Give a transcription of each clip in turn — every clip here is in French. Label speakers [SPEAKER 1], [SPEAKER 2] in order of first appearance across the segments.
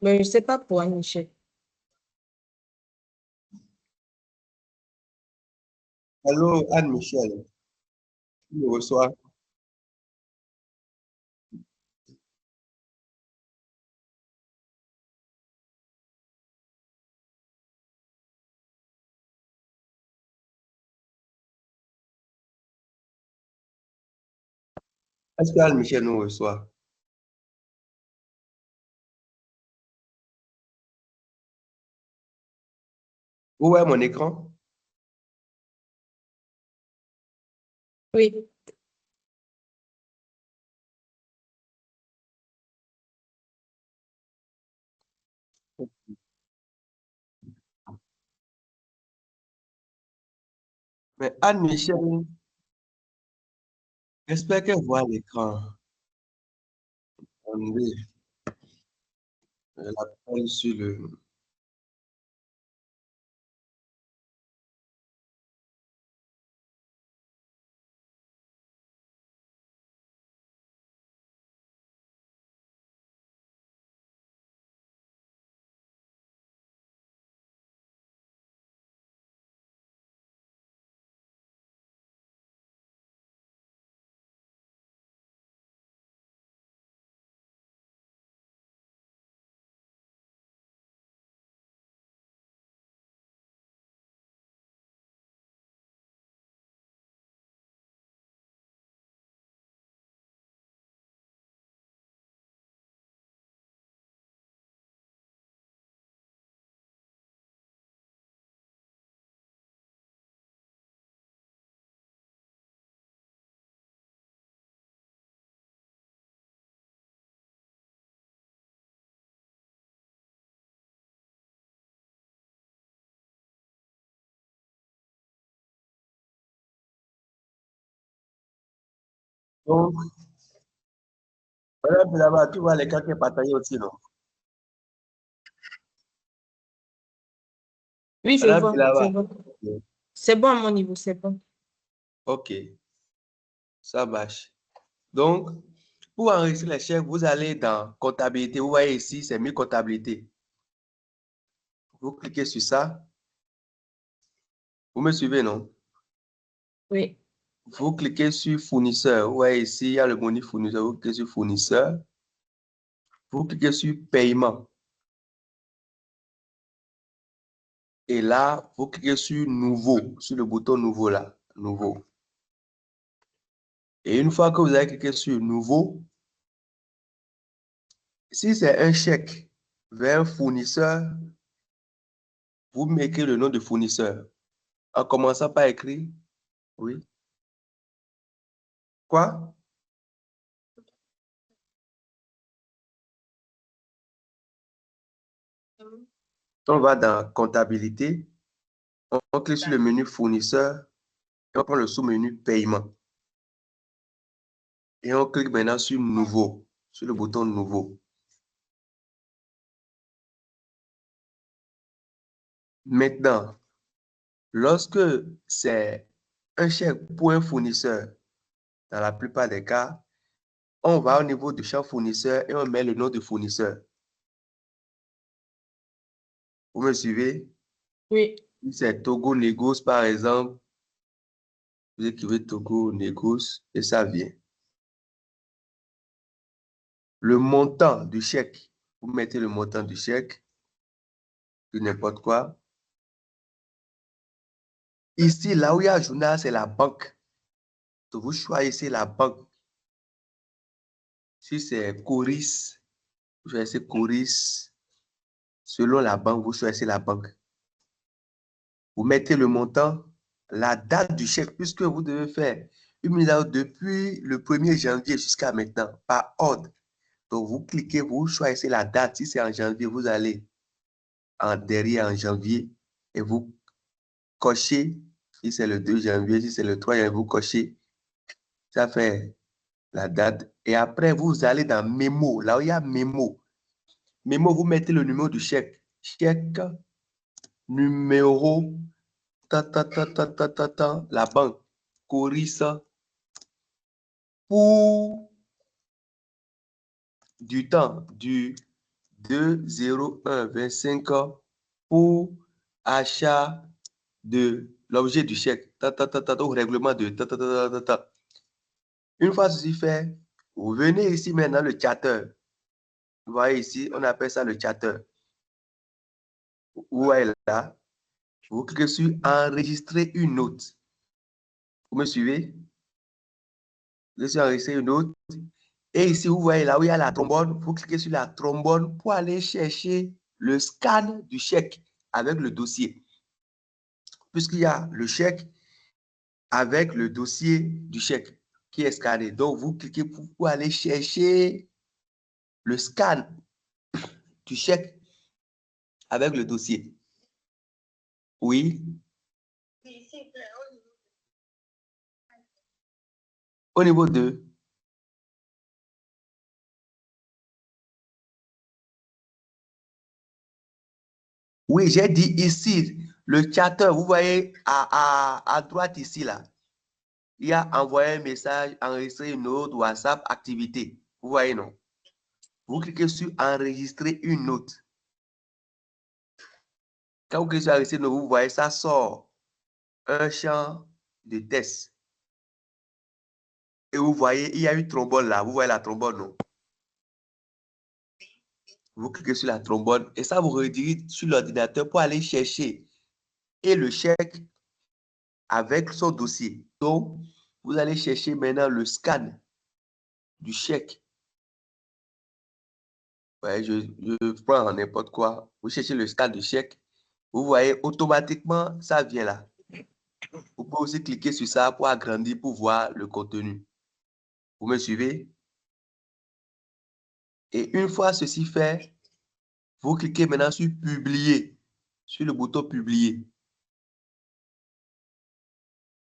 [SPEAKER 1] Mais je ne sais pas pour Anne-Michel.
[SPEAKER 2] Allô, Anne-Michel, tu me reçois? Est-ce que Anne-Michel nous reçoit? Où est mon écran?
[SPEAKER 1] Oui.
[SPEAKER 2] Mais Anne-Michel, j'espère qu'elle voit l'écran. Attendez, je l'appelle sur le... Donc, voilà, puis là-bas, tu vois l'écran qui est partagé aussi, non?
[SPEAKER 1] Oui, je
[SPEAKER 2] Voilà, puis
[SPEAKER 1] vois. Je
[SPEAKER 2] là-bas.
[SPEAKER 1] vois. C'est bon à mon niveau, c'est bon.
[SPEAKER 2] Ok, ça marche. Donc, pour enregistrer les chèques, vous allez dans comptabilité. Vous voyez ici, c'est mis comptabilité. Vous cliquez sur ça. Vous me suivez, non?
[SPEAKER 1] Oui.
[SPEAKER 2] Vous cliquez sur fournisseur. Vous voyez ici, il y a le menu fournisseur. Vous cliquez sur fournisseur. Vous cliquez sur paiement. Et là, vous cliquez sur nouveau, sur le bouton nouveau là. Nouveau. Et une fois que vous avez cliqué sur nouveau, si c'est un chèque vers un fournisseur, vous mettez le nom de fournisseur. En commençant par écrire, oui. Quoi? On va dans comptabilité, on clique sur le menu fournisseur et on prend le sous-menu paiement. Et on clique maintenant sur nouveau, sur le bouton nouveau. Maintenant, lorsque c'est un chèque pour un fournisseur, dans la plupart des cas, on va au niveau de chaque fournisseur et on met le nom de fournisseur. Vous me suivez?
[SPEAKER 1] Oui.
[SPEAKER 2] Si c'est Togo Négoce, par exemple, vous écrivez Togo Négoce et ça vient. Le montant du chèque, vous mettez le montant du chèque, de n'importe quoi. Ici, là où il y a journal, c'est la banque. Donc, vous choisissez la banque. Si c'est Coris, vous choisissez Coris. Selon la banque, vous choisissez la banque. Vous mettez le montant, la date du chèque, puisque vous devez faire une mise à jour depuis le 1er janvier jusqu'à maintenant, par ordre. Donc, vous cliquez, vous choisissez la date. Si c'est en janvier, vous allez derrière en janvier et vous cochez. Si c'est le 2 janvier, si c'est le 3 janvier, vous cochez. Ça fait la date. Et après, vous allez dans mémo. Là où il y a mémo. Mémo, vous mettez le numéro du chèque. Chèque, numéro, la banque. Coris pour du temps, du 20125 pour achat de l'objet du chèque. Au règlement de Une fois ceci fait, vous venez ici maintenant le chatter. Vous voyez ici, on appelle ça le chatter. Vous voyez là, vous cliquez sur enregistrer une note. Vous me suivez? Vous cliquez sur enregistrer une note. Et ici, vous voyez là où il y a la trombone, vous cliquez sur la trombone pour aller chercher le scan du chèque avec le dossier. Puisqu'il y a le chèque avec le dossier du chèque qui est scanné. Donc, vous cliquez pour aller chercher le scan du chèque avec le dossier. Oui. Au niveau 2. Oui, j'ai dit ici, le chatter, vous voyez à droite ici, là. Il y a envoyer un message, enregistrer une note, WhatsApp, activité. Vous voyez, non? Vous cliquez sur enregistrer une note. Quand vous cliquez sur enregistrer une note, vous voyez, ça sort un champ de test. Et vous voyez, il y a une trombone là. Vous voyez la trombone, non? Vous cliquez sur la trombone et ça vous redirige sur l'ordinateur pour aller chercher et le chèque avec son dossier. Donc, vous allez chercher maintenant le scan du chèque. Ouais, je prends n'importe quoi. Vous cherchez le scan du chèque. Vous voyez, automatiquement, ça vient là. Vous pouvez aussi cliquer sur ça pour agrandir, pour voir le contenu. Vous me suivez? Et une fois ceci fait, vous cliquez maintenant sur publier, sur le bouton publier.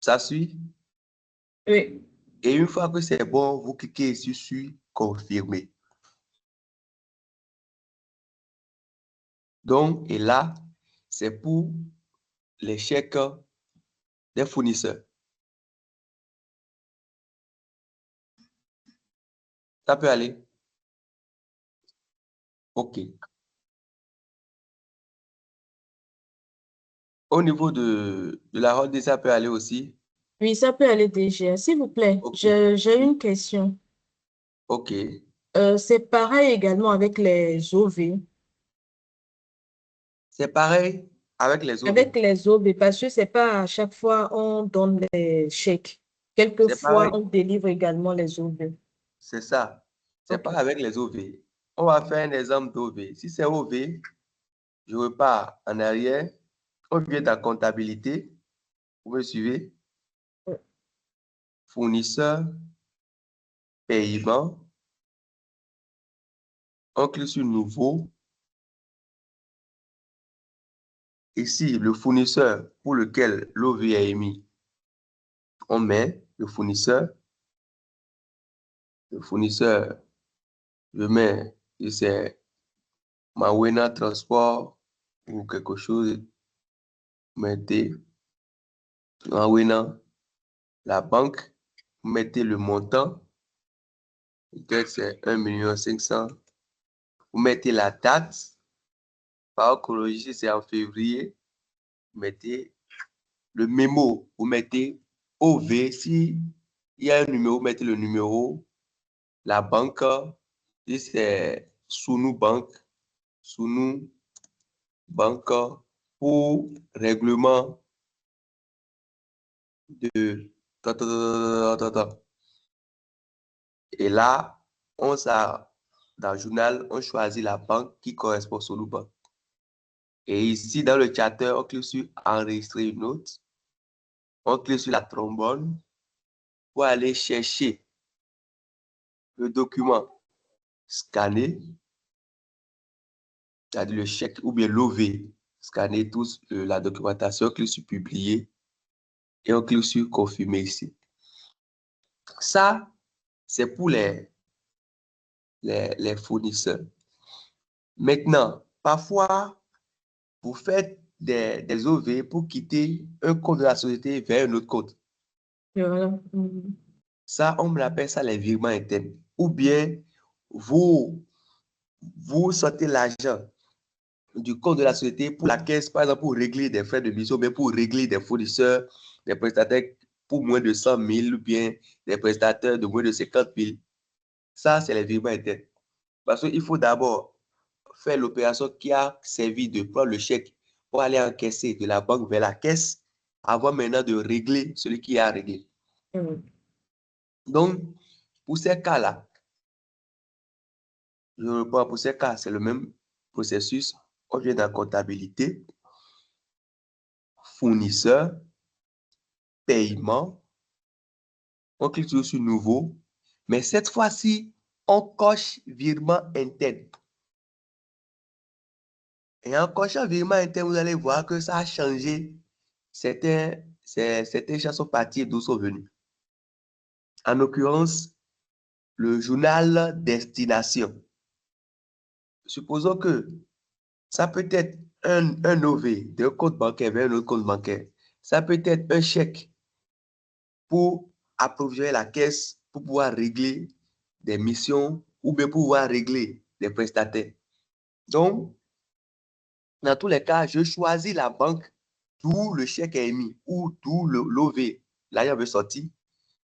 [SPEAKER 2] Ça suit?
[SPEAKER 1] Oui.
[SPEAKER 2] Et une fois que c'est bon, vous cliquez ici sur confirmer. Donc, et là, c'est pour les chèques des fournisseurs. Ça peut aller? OK. Au niveau de la holding, ça peut aller aussi?
[SPEAKER 1] Oui, ça peut aller déjà. S'il vous plaît,
[SPEAKER 2] OK.
[SPEAKER 1] j'ai une question.
[SPEAKER 2] OK.
[SPEAKER 1] C'est pareil également avec les OV.
[SPEAKER 2] C'est pareil avec les
[SPEAKER 1] Avec
[SPEAKER 2] OV.
[SPEAKER 1] les OV, parce que c'est pas à chaque fois on donne les chèques.
[SPEAKER 2] C'est
[SPEAKER 1] Quelquefois,
[SPEAKER 2] pareil.
[SPEAKER 1] on délivre également les OV.
[SPEAKER 2] C'est ça. C'est
[SPEAKER 1] OK.
[SPEAKER 2] pareil avec les OV. On va faire un exemple d'OV. Si c'est OV, je repars en arrière. On vient dans comptabilité. Vous me suivez? Fournisseur, paiement. On clique sur nouveau. Ici, le fournisseur pour lequel l'OV est émis. On met le fournisseur. Le fournisseur, je mets, si c'est Mawena Transport ou quelque chose, mettez Mawena, la banque, mettez le montant, peut-être c'est 1,5 million. Vous mettez la date, par chronologie, c'est en février, vous mettez le mémo, vous mettez OV, si il y a un numéro, vous mettez le numéro, la banque, si c'est Sunu Bank, Sunu Banque pour règlement de ta, ta, ta, ta, ta, ta. Et là, dans le journal, on choisit la banque qui correspond au Sunu Bank. Et ici, dans le chatter, on clique sur enregistrer une note. On clique sur la trombone pour aller chercher le document scanné, c'est-à-dire le chèque ou bien l'OV, scanner tous la documentation, on clique sur publier et on clique sur confirmer ici. Ça, c'est pour les fournisseurs. Maintenant, parfois, vous faites des OV pour quitter un compte de la société vers un autre compte.
[SPEAKER 1] Voilà.
[SPEAKER 2] Ça, on me l'appelle ça les virements internes. Ou bien, vous vous sortez l'argent du compte de la société pour la caisse, par exemple, pour régler des frais de mission, mais pour régler des fournisseurs, des prestataires pour moins de 100 000 ou bien des prestataires de moins de 50 000. Ça, c'est les virements internes. Parce qu'il faut d'abord faire l'opération qui a servi de prendre le chèque pour aller encaisser de la banque vers la caisse, avant maintenant de régler celui qui a réglé. Donc, pour ces cas-là, je reprends pour ces cas, c'est le même processus. On vient dans la comptabilité, fournisseur, paiement, on clique sur nouveau, mais cette fois-ci, on coche virement interne. Et en cochant virement interne, vous allez voir que ça a changé. Certains gens sont partis et d'autres sont venus. En l'occurrence, le journal destination. Supposons que ça peut être un OV d'un compte bancaire vers un autre compte bancaire. Ça peut être un chèque pour approvisionner la caisse, pour pouvoir régler des missions ou bien pour pouvoir régler des prestataires. Donc, dans tous les cas, je choisis la banque d'où le chèque est émis ou d'où l'OV, l'argent veut sortir.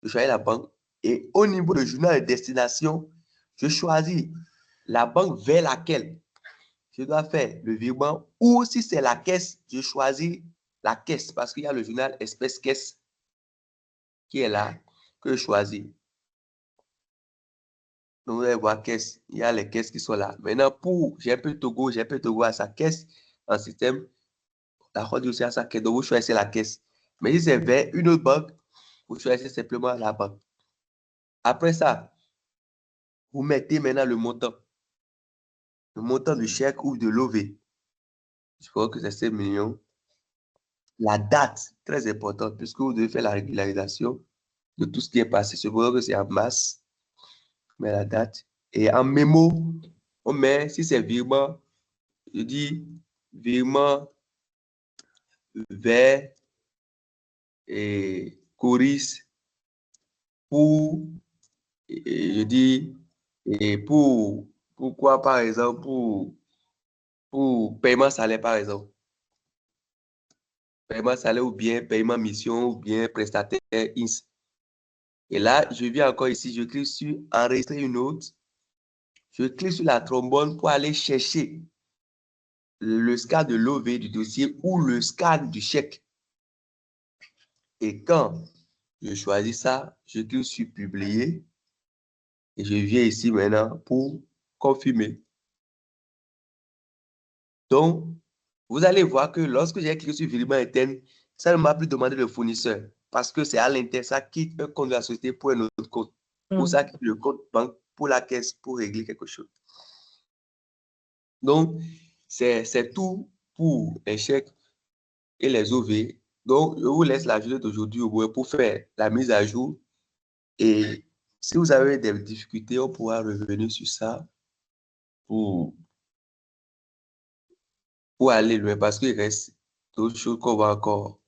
[SPEAKER 2] Je choisis la banque. Et au niveau du journal de destination, je choisis la banque vers laquelle je dois faire le virement, ou si c'est la caisse, je choisis la caisse parce qu'il y a le journal espèce caisse qui est là, que je choisis. Donc, vous allez voir caisse, il y a les caisses qui sont là. Maintenant, j'ai un peu Togo à sa caisse en système, la Côte aussi à sa caisse, donc vous choisissez la caisse. Mais si c'est vers une autre banque, vous choisissez simplement la banque. Après ça, vous mettez maintenant le montant du chèque ou de l'OV. Je crois que c'est 5 millions. La date, très importante, puisque vous devez faire la régularisation de tout ce qui est passé. Je crois que c'est en mars, mais la date. Et en mémo, on met, si c'est virement, je dis virement vers et Coris pour, je dis, et pourquoi par exemple, pour paiement salaire par exemple. Paiement salaire ou bien paiement mission ou bien prestataire INS. Et là, je viens encore ici, je clique sur enregistrer une note. Je clique sur la trombone pour aller chercher le scan de l'OV du dossier ou le scan du chèque. Et quand je choisis ça, je clique sur publier et je viens ici maintenant pour confirmer. Donc, vous allez voir que lorsque j'ai cliqué sur virement interne, ça ne m'a plus demandé le fournisseur parce que c'est à l'interne, ça quitte un compte de la société pour un autre compte. Ou ça quitte le compte banque pour la caisse pour régler quelque chose. Donc, c'est tout pour les chèques et les OV. Donc, je vous laisse la journée d'aujourd'hui au moins pour faire la mise à jour. Et si vous avez des difficultés, on pourra revenir sur ça pour aller loin parce qu'il reste d'autres choses qu'on va encore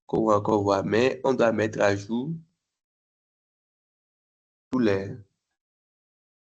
[SPEAKER 2] voir. Mais on doit mettre à jour tous les